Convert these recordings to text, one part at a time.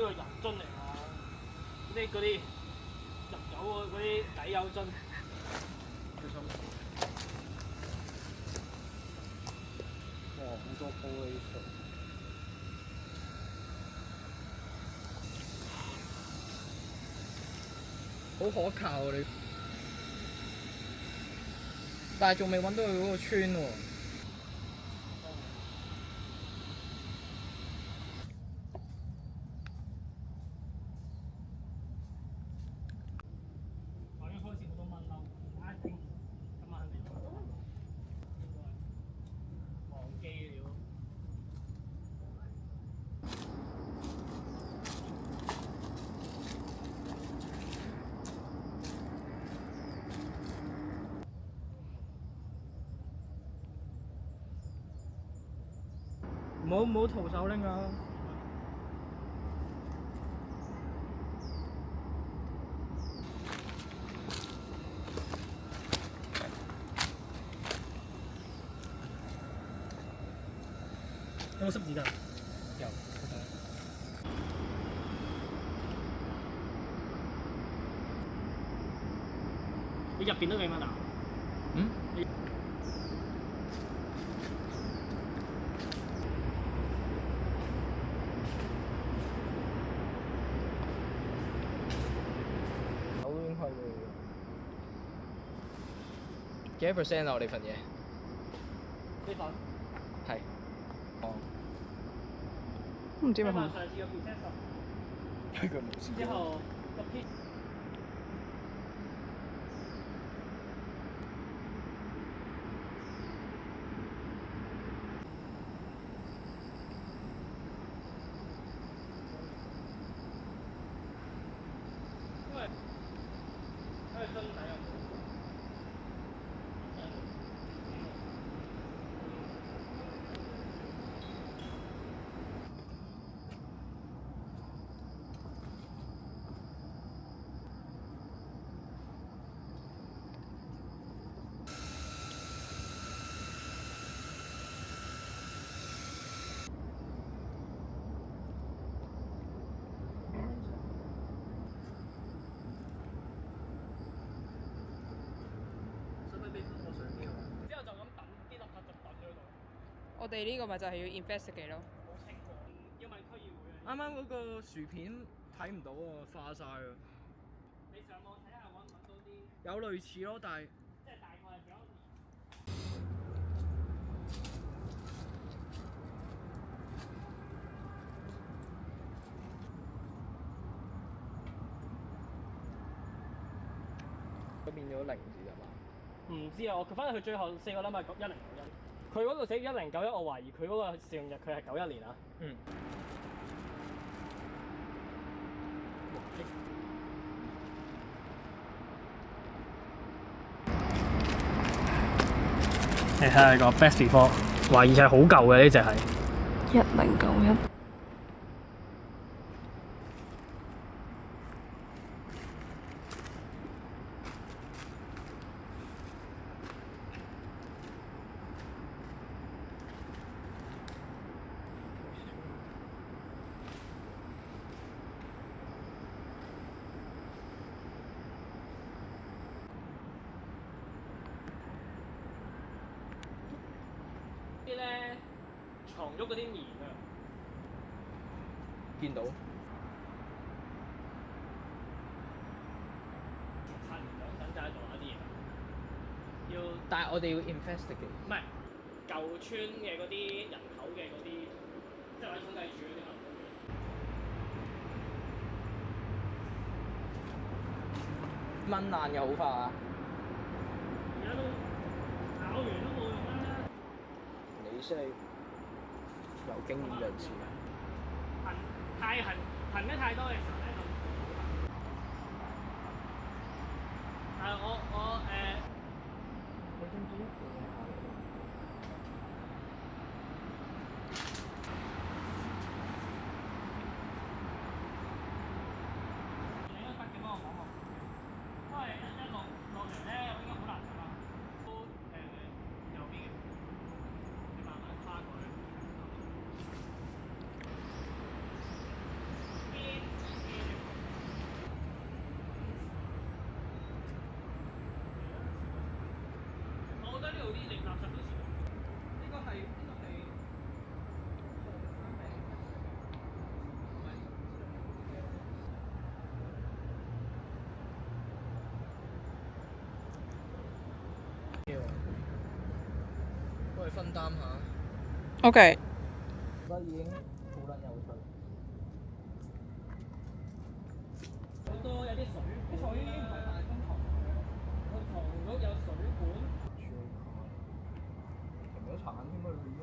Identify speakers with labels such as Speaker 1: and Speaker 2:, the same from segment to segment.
Speaker 1: 個油樽嚟啊！嗰啲入油嗰啲底油樽。小心！
Speaker 2: 哇，好多玻璃碎。好可靠啊你！但係仲未揾到佢嗰個村喎。
Speaker 1: 我已經開始好多蚊啦，頂！今晚肯定有蚊。應該忘機了。
Speaker 2: 唔好徒手拎啊！
Speaker 1: 有冇濕紙巾？
Speaker 2: 有。
Speaker 1: 你入邊都幾蚊啊？
Speaker 2: 嗯？我都已經去到。幾多 percent 啊？我哋份嘢？
Speaker 1: 呢份？
Speaker 2: 係。哦。
Speaker 3: 唔知咩
Speaker 1: 上次個 percent
Speaker 2: 佢冇事。
Speaker 1: 之後個 P。因為真係有冇？之後就咁等啲垃圾就等咗喺度。
Speaker 3: 我哋呢個咪就係要 investigate 咯。
Speaker 1: 冇清過，要問區議會啊。
Speaker 2: 啱啱嗰個薯片睇唔到喎，化晒啊！
Speaker 1: 你上網睇下揾唔揾到啲？
Speaker 2: 有類似咯，但係
Speaker 1: 即係大概係幾多年？
Speaker 2: 都變咗零字係嘛？
Speaker 1: 唔知啊，我反正佢最後4個 number 係1091。佢嗰度寫1091，我懷疑佢嗰個使用日佢係91年啊。
Speaker 2: 嗯。
Speaker 1: 你睇下個 best before，懷疑係好舊嘅呢隻係。
Speaker 3: 1091。
Speaker 1: 啲咧藏咗嗰啲棉啊，
Speaker 2: 見到。
Speaker 1: 擦完兩等就喺度啊啲嘢。要
Speaker 2: 但係我哋要 investigate。
Speaker 1: 唔係舊村嘅嗰啲人口嘅嗰啲，即係喺統計處嗰啲人口嘅。
Speaker 2: 蚊爛又好快啊！
Speaker 1: 而家都咬完都冇用啦。
Speaker 2: 你先係有經驗人士。
Speaker 1: 痕得太多嘅時候咧就好痕。但係我
Speaker 2: 你知唔知？
Speaker 1: 你應該畢嘅幫我講講，因為一落嚟咧，我應該好難㗎嘛。都右邊嘅，你慢慢跨過去。啲
Speaker 2: 擔下，
Speaker 3: OK，
Speaker 2: 覺得已經好撚有趣。
Speaker 1: 好多有啲水，啲水已經唔係大風塘，個塘嗰有水管。
Speaker 2: 停咗產添啊！佢已經。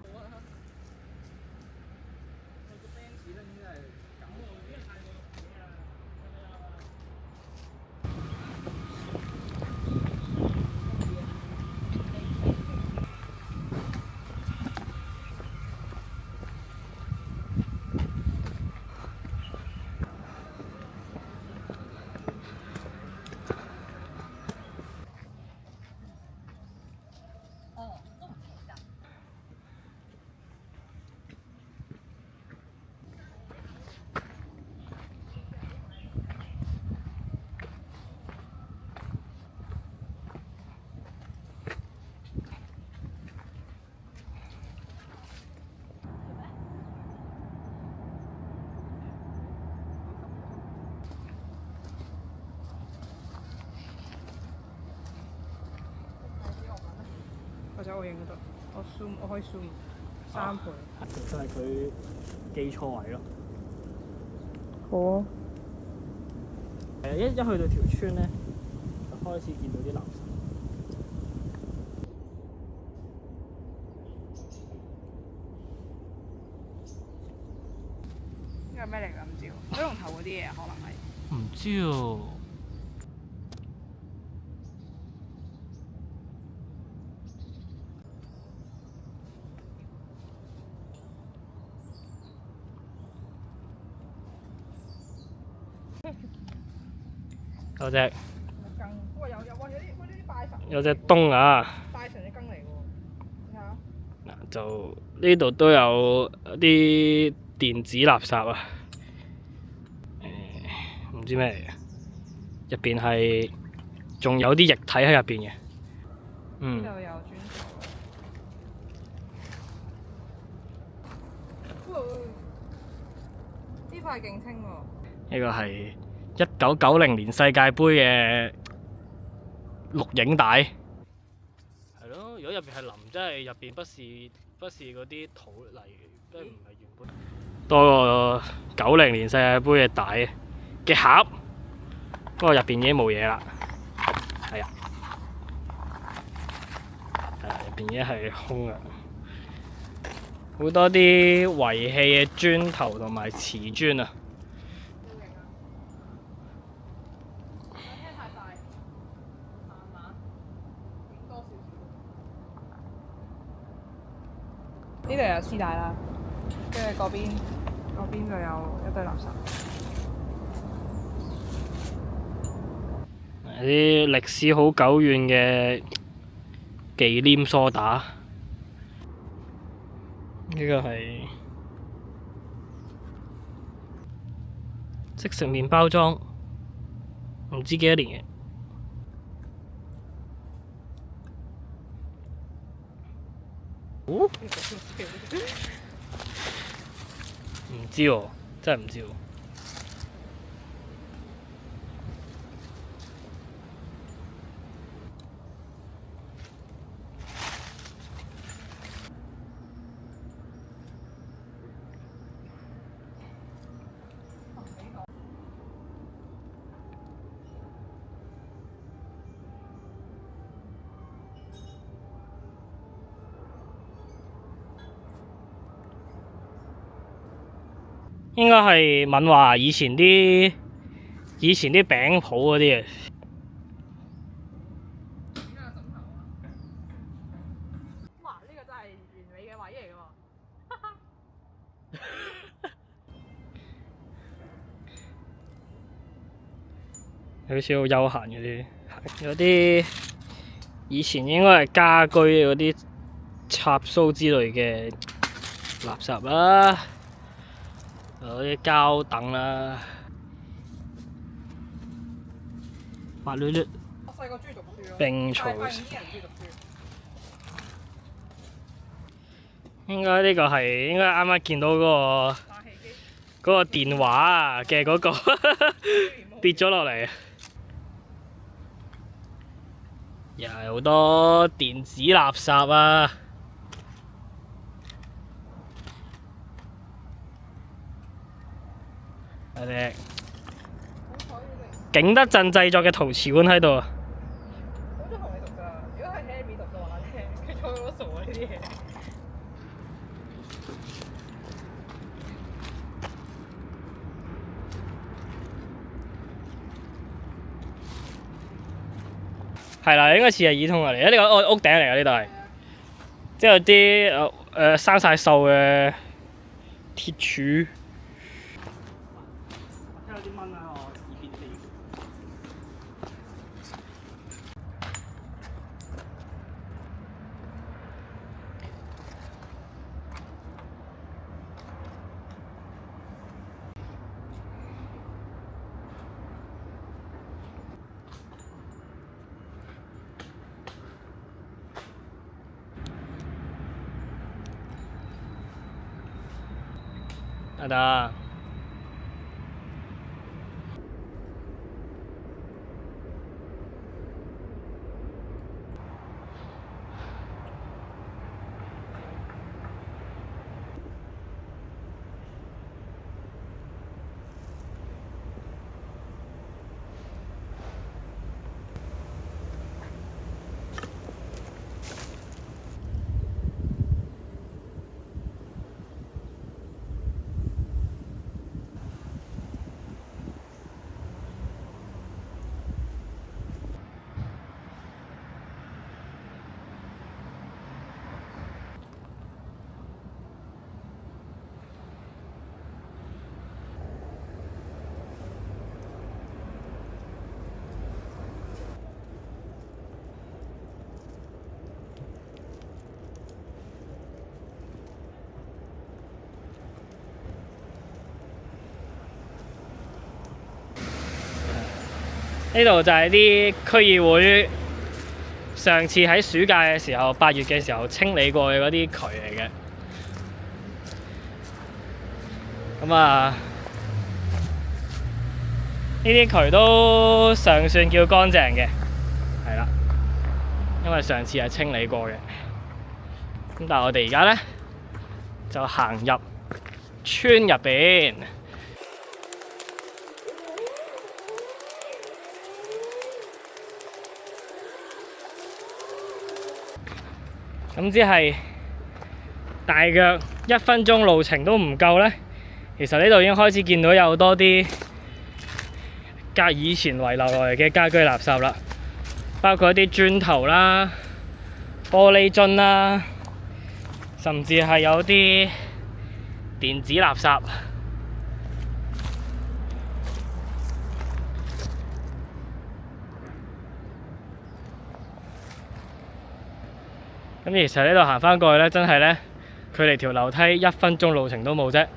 Speaker 1: 好啊！個 fans 咧真係搞到呢個太過死啊！
Speaker 3: 或者我影得，我可以 zoom 3倍。
Speaker 1: 其實係佢記錯位咯。
Speaker 3: 好啊。
Speaker 1: 係啊，一去到條村咧，就開始見到啲垃圾。
Speaker 3: 呢個咩嚟㗎？唔知喎。水龍頭嗰啲嘢可能係。
Speaker 1: 唔知喎。有隻
Speaker 3: 羹，哇有啲拜神。
Speaker 1: 有隻冬啊！
Speaker 3: 拜神啲羹嚟㗎喎，你睇下。
Speaker 1: 嗱，就呢度都有啲電子垃圾啊！唔知咩嚟嘅，入邊係仲有啲液體喺入邊嘅。嗯。
Speaker 3: 呢度有磚頭。呢塊勁清喎。
Speaker 1: 呢個係1990年世界盃嘅錄影帶。係咯，如果入邊係腍，真係入邊不是嗰啲土泥，即係唔係原本。多個90年世界盃嘅帶嘅盒，不過入邊已經冇嘢啦。係啊，入邊已經係空嘅，好多啲遺棄嘅磚頭同埋瓷磚啊！
Speaker 3: 呢度有絲帶啦，跟住嗰邊就有一堆垃圾。
Speaker 1: 啲歷史好久遠嘅忌廉梳打，呢個係即食麵包裝，唔知幾多年嘅。唔知喎，真係唔知喎。應該係敏華以前啲餅鋪嗰啲嘅。
Speaker 3: 哇！呢個真係完美嘅位嚟喎。
Speaker 1: 好似好休閒嗰啲，有啲以前應該係家居嗰啲插蘇之類嘅垃圾啦。有啲膠凳啦，滑捋捋。
Speaker 3: 我細個中意讀書咯。
Speaker 1: 冰槽。
Speaker 3: 但係發現啲人唔中意讀書。
Speaker 1: 應該呢個係應該啱啱見到嗰個電話啊嘅嗰個跌咗落嚟。又係好多電子垃圾啊！係隻景德鎮製作嘅陶瓷碗喺度啊！
Speaker 3: 好中同你讀㗎，如果係 Hammy 讀嘅話咧，佢仲會好傻啊呢啲嘢。
Speaker 1: 係啦，應該似係耳筒嚟嘅，呢個屋頂嚟嘅呢度係，即係有啲生晒鏽嘅鐵柱。聽到啲蚊喺我耳邊飛。得。呢度就係啲區議會上次喺暑假嘅時候，8月嘅時候清理過嘅嗰啲渠嚟嘅。咁啊，呢啲渠都尚算叫乾淨嘅，係啦，因為上次係清理過嘅。咁但係我哋而家咧就行入村入邊。咁只係大約1分鐘路程都唔夠咧，其實呢度已經開始見到有多啲以前遺留落嚟嘅家居垃圾啦，包括一啲磚頭啦、玻璃樽啦，甚至係有啲電子垃圾。咁其實呢度行返過去咧，真係咧，距離條樓梯1分鐘路程都冇啫。